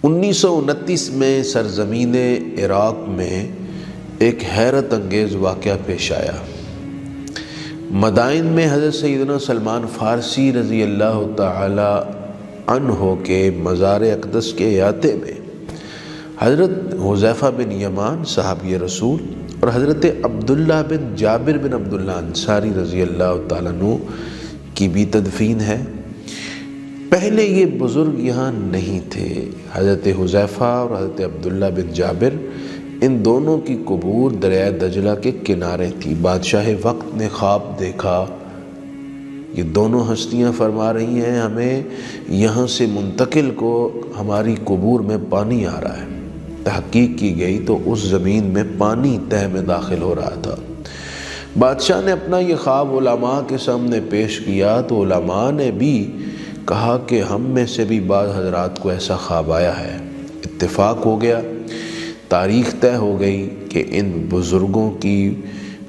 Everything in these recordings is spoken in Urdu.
1929 میں سرزمین عراق میں ایک حیرت انگیز واقعہ پیش آیا۔ مدائن میں حضرت سیدنا سلمان فارسی رضی اللہ تعالی عنہ کے مزار اقدس کے احاطے میں حضرت حذیفہ بن یمان صحابی رسول اور حضرت عبداللہ بن جابر بن عبداللہ انصاری رضی اللہ تعالیٰ عنہ کی بھی تدفین ہے۔ پہلے یہ بزرگ یہاں نہیں تھے۔ حضرت حذیفہ اور حضرت عبداللہ بن جابر، ان دونوں کی قبور دریائے دجلہ کے کنارے تھی۔ بادشاہ وقت نے خواب دیکھا، یہ دونوں ہستیاں فرما رہی ہیں ہمیں یہاں سے منتقل کو، ہماری قبور میں پانی آ رہا ہے۔ تحقیق کی گئی تو اس زمین میں پانی تہہ میں داخل ہو رہا تھا۔ بادشاہ نے اپنا یہ خواب علماء کے سامنے پیش کیا تو علماء نے بھی کہا کہ ہم میں سے بھی بعض حضرات کو ایسا خواب آیا ہے۔ اتفاق ہو گیا، تاریخ طے ہو گئی کہ ان بزرگوں کی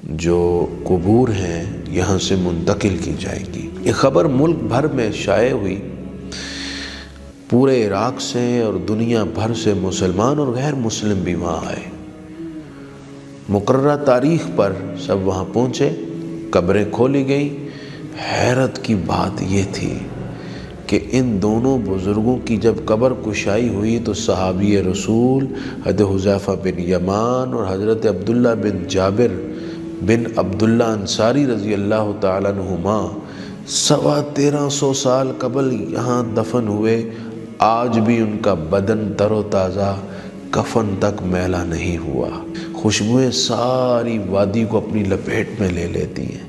جو قبور ہیں یہاں سے منتقل کی جائے گی۔ یہ خبر ملک بھر میں شائع ہوئی، پورے عراق سے اور دنیا بھر سے مسلمان اور غیر مسلم بھی وہاں آئے۔ مقررہ تاریخ پر سب وہاں پہنچے، قبریں کھولی گئیں۔ حیرت کی بات یہ تھی کہ ان دونوں بزرگوں کی جب قبر کشائی ہوئی تو صحابی رسول حضرت حذیفہ بن یمان اور حضرت عبداللہ بن جابر بن عبداللہ انصاری رضی اللہ تعالیٰ عنہما 1350 سال قبل یہاں دفن ہوئے۔ آج بھی ان کا بدن تر و تازہ، کفن تک میلا نہیں ہوا۔ خوشبوئیں ساری وادی کو اپنی لپیٹ میں لے لیتی ہیں۔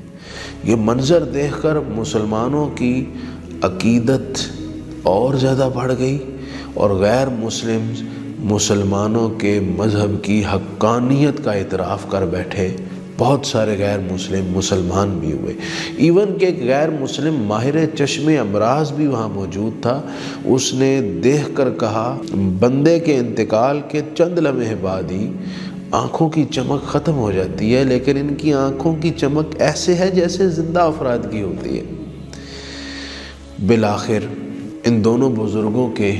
یہ منظر دیکھ کر مسلمانوں کی عقیدت اور زیادہ بڑھ گئی اور غیر مسلم مسلمانوں کے مذہب کی حقانیت کا اعتراف کر بیٹھے۔ بہت سارے غیر مسلم مسلمان بھی ہوئے، ایون کہ ایک غیر مسلم ماہر چشم امراض بھی وہاں موجود تھا۔ اس نے دیکھ کر کہا بندے کے انتقال کے چند لمحے بعد ہی آنکھوں کی چمک ختم ہو جاتی ہے، لیکن ان کی آنکھوں کی چمک ایسے ہے جیسے زندہ افراد کی ہوتی ہے۔ بالآخر ان دونوں بزرگوں کے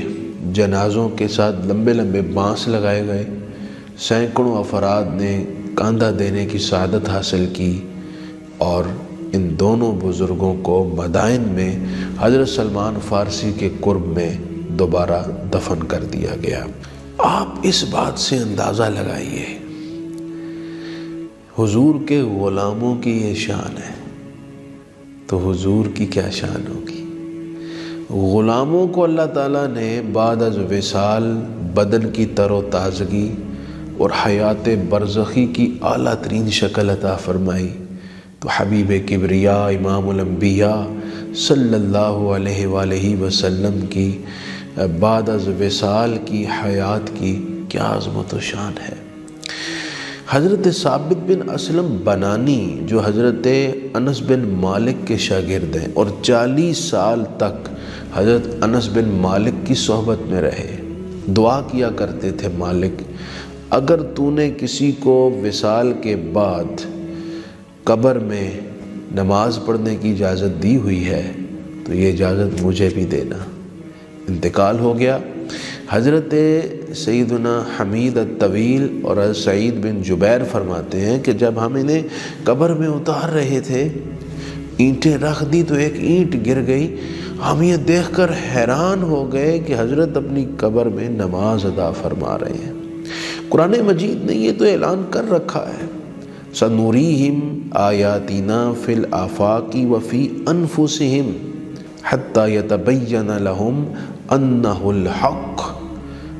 جنازوں کے ساتھ لمبے لمبے بانس لگائے گئے۔ سینکڑوں افراد نے کاندھا دینے کی سعادت حاصل کی اور ان دونوں بزرگوں کو مدائن میں حضرت سلمان فارسی کے قرب میں دوبارہ دفن کر دیا گیا۔ آپ اس بات سے اندازہ لگائیے، حضور کے غلاموں کی یہ شان ہے تو حضور کی کیا شان ہوگی۔ غلاموں کو اللہ تعالیٰ نے بعد از وصال بدن کی تر و تازگی اور حیات برزخی کی اعلیٰ ترین شکل عطا فرمائی، تو حبیب کبریاء امام الانبیاء صلی اللہ علیہ وآلہ وسلم کی بعد از وصال کی حیات کی کیا عظمت و شان ہے۔ حضرت ثابت بن اسلم بنانی جو حضرت انس بن مالک کے شاگرد ہیں اور 40 سال تک حضرت انس بن مالک کی صحبت میں رہے، دعا کیا کرتے تھے مالک اگر تو نے کسی کو وصال کے بعد قبر میں نماز پڑھنے کی اجازت دی ہوئی ہے تو یہ اجازت مجھے بھی دینا۔ انتقال ہو گیا۔ حضرت سیدنا حمید الطویل اور حضرت سعید بن جبیر فرماتے ہیں کہ جب ہم انہیں قبر میں اتار رہے تھے، اینٹیں رکھ دی تو ایک اینٹ گر گئی۔ ہم یہ دیکھ کر حیران ہو گئے کہ حضرت اپنی قبر میں نماز ادا فرما رہے ہیں۔ قرآن مجید نے یہ تو اعلان کر رکھا ہے سنوریہم آیاتنا فی الآفاق وفی انفسہم حتی یتبین لہم انہ الحق۔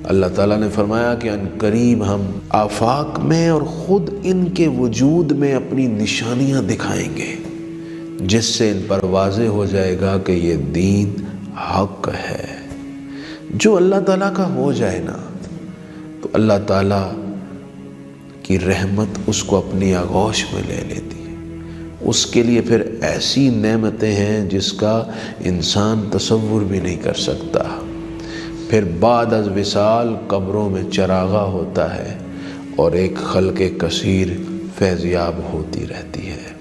اللہ تعالیٰ نے فرمایا کہ ان قریب ہم آفاق میں اور خود ان کے وجود میں اپنی نشانیاں دکھائیں گے، جس سے ان پر واضح ہو جائے گا کہ یہ دین حق ہے۔ جو اللہ تعالیٰ کا ہو جائے نا تو اللہ تعالیٰ کی رحمت اس کو اپنی آغوش میں لے لیتی ہے۔ اس کے لیے پھر ایسی نعمتیں ہیں جس کا انسان تصور بھی نہیں کر سکتا۔ پھر بعد از وصال قبروں میں چراغاں ہوتا ہے اور ایک خلق کثیر فیضیاب ہوتی رہتی ہے۔